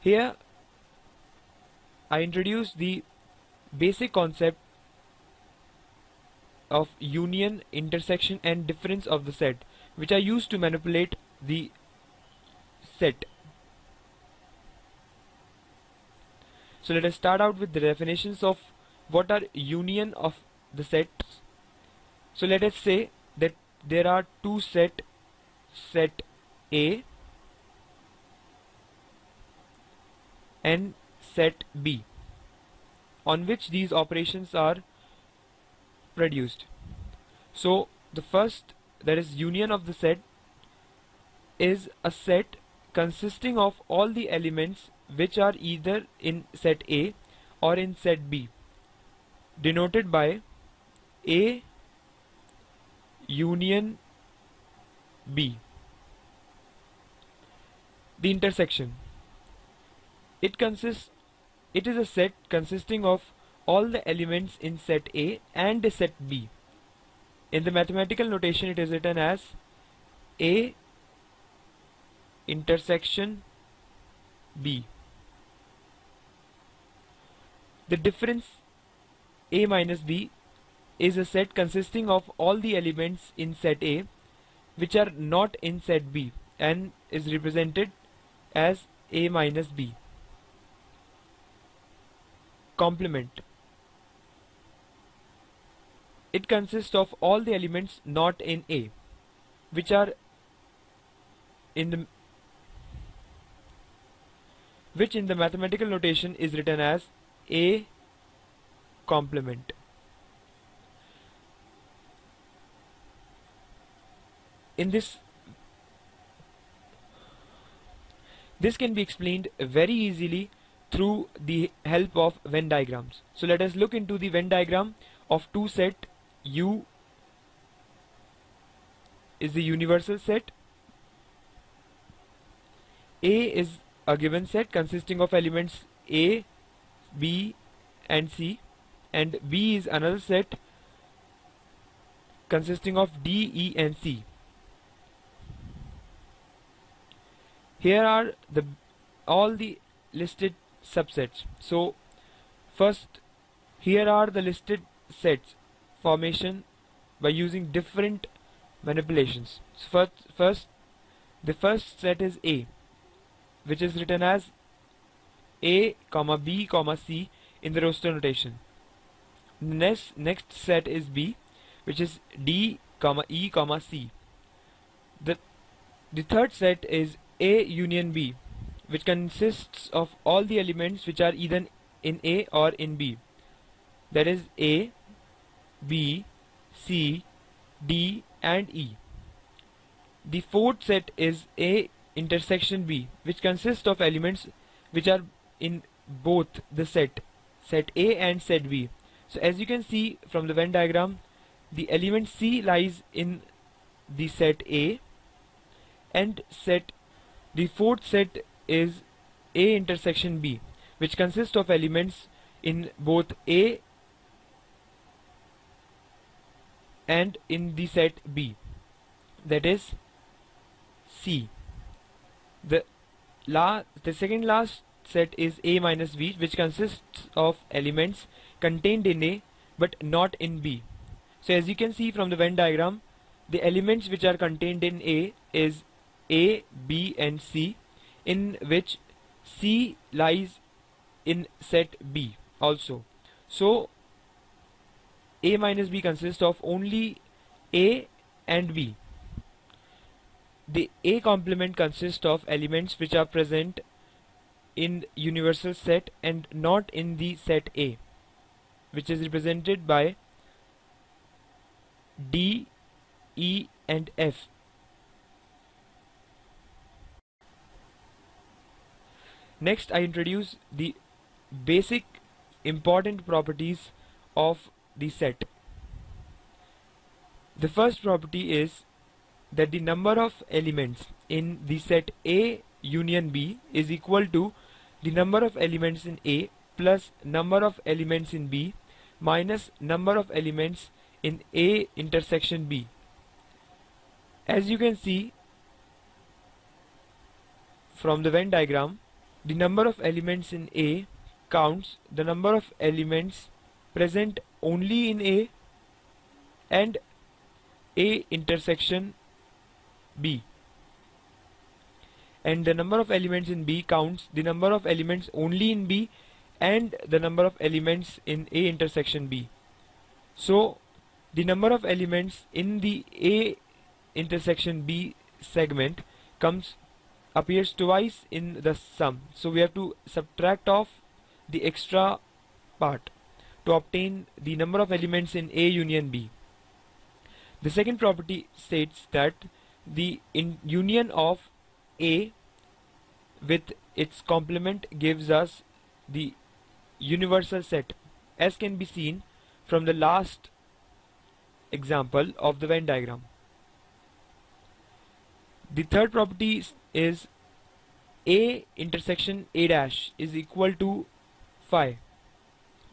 Here I introduce the basic concept of union, intersection and difference of the set, which are used to manipulate the set. So let us start out with the definitions of what are union of the sets. So let us say that there are two set A and set B, on which these operations are produced. So the first, that is union of the set, is a set consisting of all the elements which are either in set A or in set B, denoted by A union B. The intersection. It is a set consisting of all the elements in set A and set B. In the mathematical notation it is written as A intersection B. The difference A minus B is a set consisting of all the elements in set A which are not in set B and is represented as A minus B. Complement. It consists of all the elements not in A, which are in the mathematical notation is written as A complement. In this can be explained very easily through the help of Venn diagrams. So let us look into the Venn diagram of two set. U is the universal set. A is a given set consisting of elements A, B and C, and B is another set consisting of D, E and C. Here are all the listed subsets. So first, here are the listed sets formation by using different manipulations. So first, the first set is A, which is written as A, B, C in the roster notation. Next set is B, which is D, E, C. The third set is A union B, which consists of all the elements which are either in A or in B. That is A, B, C, D and E. The fourth set is A intersection B, which consists of elements which are in both the set A and set B. So as you can see from the Venn diagram, the element C lies in the set A, and the fourth set is A intersection B, which consists of elements in both A and in the set B, that is C. The second last set is A minus B, which consists of elements contained in A but not in B. So as you can see from the Venn diagram, the elements which are contained in A is A, B and C, in which C lies in set B also. So A minus B consists of only A and B. The A complement consists of elements which are present in universal set and not in the set A, which is represented by D, E and F. Next, I introduce the basic important properties of the set. The first property is that the number of elements in the set A union B is equal to the number of elements in A plus number of elements in B minus number of elements in A intersection B. As you can see from the Venn diagram, the number of elements in A counts the number of elements present only in A and A intersection B, and the number of elements in B counts the number of elements only in B and the number of elements in A intersection B. So the number of elements in the A intersection B segment appears twice in the sum, so we have to subtract off the extra part to obtain the number of elements in A union B. The second property states that the union of A with its complement gives us the universal set, as can be seen from the last example of the Venn diagram. The third property is A intersection A dash is equal to phi,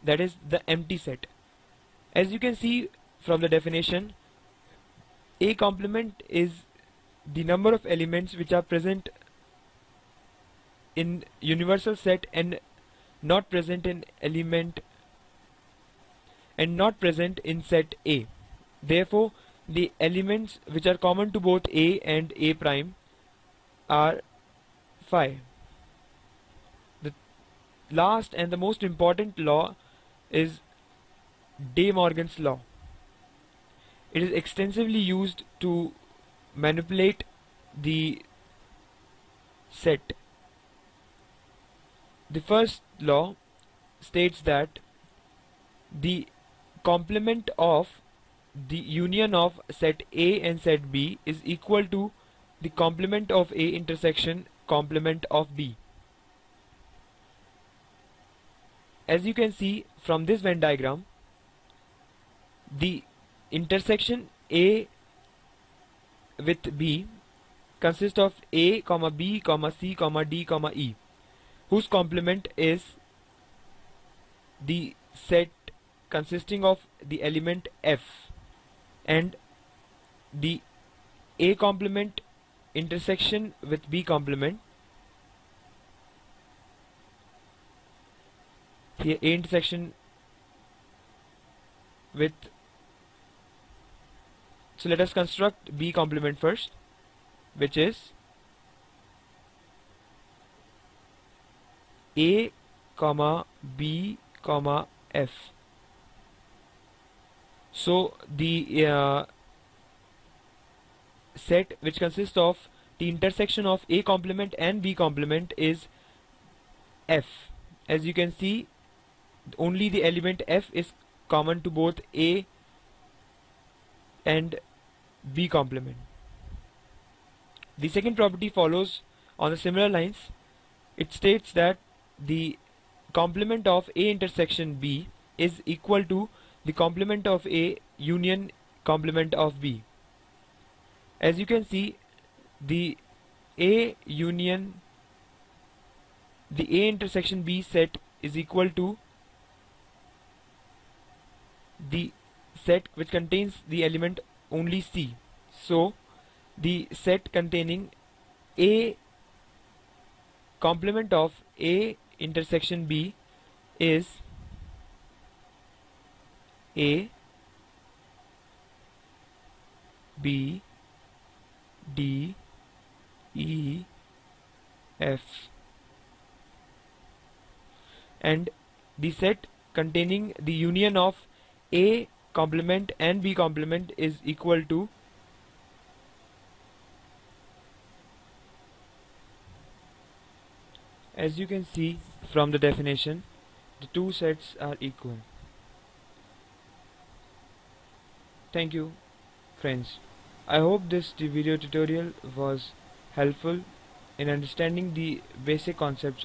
that is the empty set. As you can see from the definition, A complement is the number of elements which are present in universal set and not present in set A. Therefore, the elements which are common to both A and A prime are phi. The last and the most important law is De Morgan's law. It is extensively used to manipulate the set. The first law states that the complement of the union of set A and set B is equal to the complement of A intersection complement of B. As you can see from this Venn diagram, the intersection A with B consists of A, B, C, D, E, whose complement is the set consisting of the element F, and the A complement intersection with B complement, here A intersection with, so let us construct B complement first, which is A, B, F. So the set which consists of the intersection of A complement and B complement is F. As you can see, only the element F is common to both A and B complement. The second property follows on the similar lines. It states that the complement of A intersection B is equal to the complement of A union complement of B. As you can see, the A intersection B set is equal to the set which contains the element only C. So the set containing A complement of A intersection B is A, B, D, E, F, and the set containing the union of A complement and B complement is equal to as you can see from the definition, the two sets are equal. Thank you, friends. I hope this video tutorial was helpful in understanding the basic concepts of